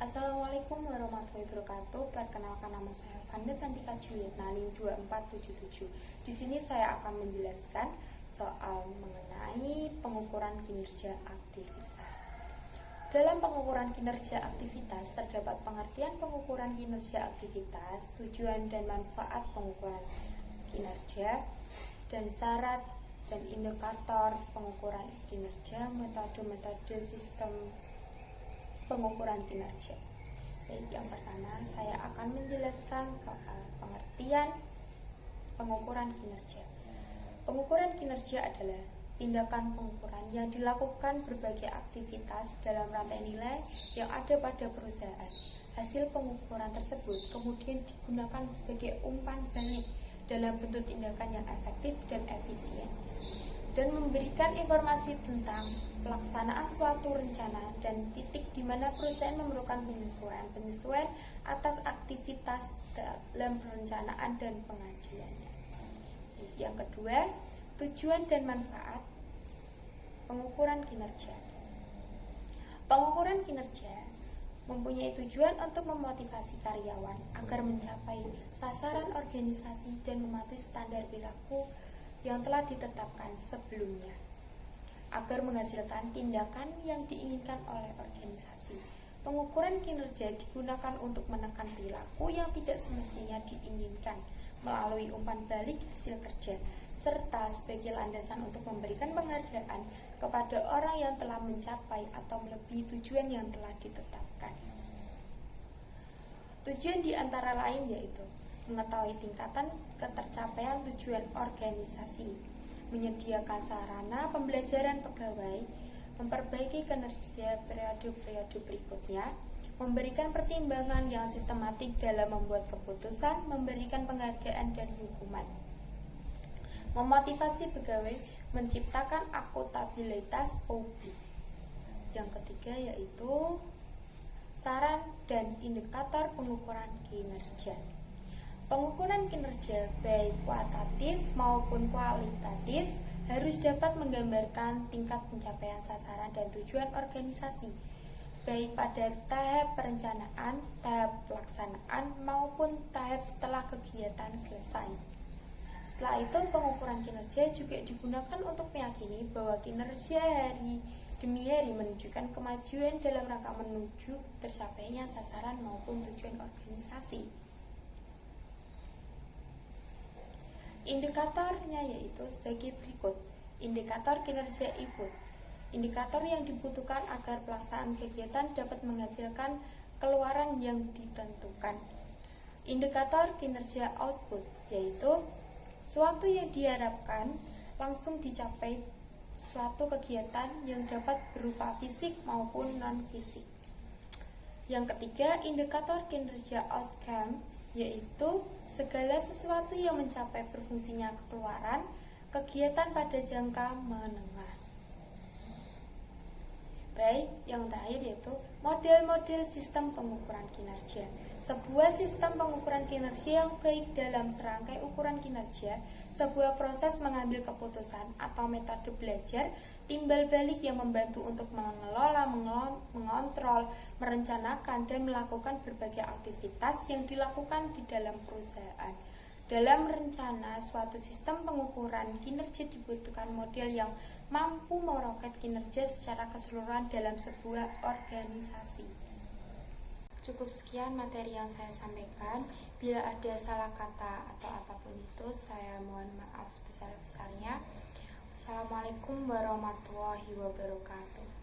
Assalamualaikum warahmatullahi wabarakatuh. Perkenalkan, nama saya Vanda Santika Julietna, NIM 2477. Di sini saya akan menjelaskan soal mengenai pengukuran kinerja aktivitas. Dalam pengukuran kinerja aktivitas terdapat pengertian pengukuran kinerja aktivitas, tujuan dan manfaat pengukuran kinerja, dan syarat dan indikator pengukuran kinerja, metode-metode sistem pengukuran kinerja. Baik, yang pertama saya akan menjelaskan soal pengertian pengukuran kinerja. Pengukuran kinerja adalah tindakan pengukuran yang dilakukan berbagai aktivitas dalam rantai nilai yang ada pada perusahaan. Hasil pengukuran tersebut kemudian digunakan sebagai umpan balik dalam bentuk tindakan yang efektif dan efisien, dan memberikan informasi tentang pelaksanaan suatu rencana dan titik di mana perusahaan memerlukan penyesuaian atas aktivitas dalam perencanaan dan pengajuannya. Yang kedua, tujuan dan manfaat pengukuran kinerja. Pengukuran kinerja mempunyai tujuan untuk memotivasi karyawan agar mencapai sasaran organisasi dan mematuhi standar perilaku yang telah ditetapkan sebelumnya, agar menghasilkan tindakan yang diinginkan oleh organisasi. Pengukuran kinerja digunakan untuk menekan perilaku yang tidak semestinya diinginkan melalui umpan balik hasil kerja, serta sebagai landasan untuk memberikan penghargaan kepada orang yang telah mencapai atau melebihi tujuan yang telah ditetapkan. Tujuan di antara lain yaitu mengetahui tingkatan ketercapaian tujuan organisasi, menyediakan sarana pembelajaran pegawai, memperbaiki kinerja periode-periode berikutnya, memberikan pertimbangan yang sistematik dalam membuat keputusan, memberikan penghargaan dan hukuman, memotivasi pegawai, menciptakan akuntabilitas publik. Yang ketiga yaitu saran dan indikator pengukuran kinerja. Pengukuran kinerja baik kuantitatif maupun kualitatif harus dapat menggambarkan tingkat pencapaian sasaran dan tujuan organisasi, baik pada tahap perencanaan, tahap pelaksanaan, maupun tahap setelah kegiatan selesai. Setelah itu, pengukuran kinerja juga digunakan untuk meyakini bahwa kinerja hari demi hari menunjukkan kemajuan dalam rangka menuju tercapainya sasaran maupun tujuan organisasi. Indikatornya yaitu sebagai berikut. Indikator kinerja input. Indikator yang dibutuhkan agar pelaksanaan kegiatan dapat menghasilkan keluaran yang ditentukan. Indikator kinerja output, yaitu suatu yang diharapkan langsung dicapai suatu kegiatan yang dapat berupa fisik maupun non-fisik. Yang ketiga, indikator kinerja outcome, yaitu segala sesuatu yang mencapai berfungsinya kekeluaran kegiatan pada jangka menengah. Baik, yang terakhir yaitu model-model sistem pengukuran kinerja. Sebuah sistem pengukuran kinerja yang baik dalam serangkai ukuran kinerja, sebuah proses mengambil keputusan atau metode belajar timbal balik yang membantu untuk mengelola, mengontrol, merencanakan, dan melakukan berbagai aktivitas yang dilakukan di dalam perusahaan. Dalam rencana suatu sistem pengukuran kinerja dibutuhkan model yang mampu meroket kinerja secara keseluruhan dalam sebuah organisasi. Cukup sekian materi yang saya sampaikan. Bila ada salah kata atau apapun itu, saya mohon maaf sebesar-besarnya. Assalamualaikum warahmatullahi wabarakatuh.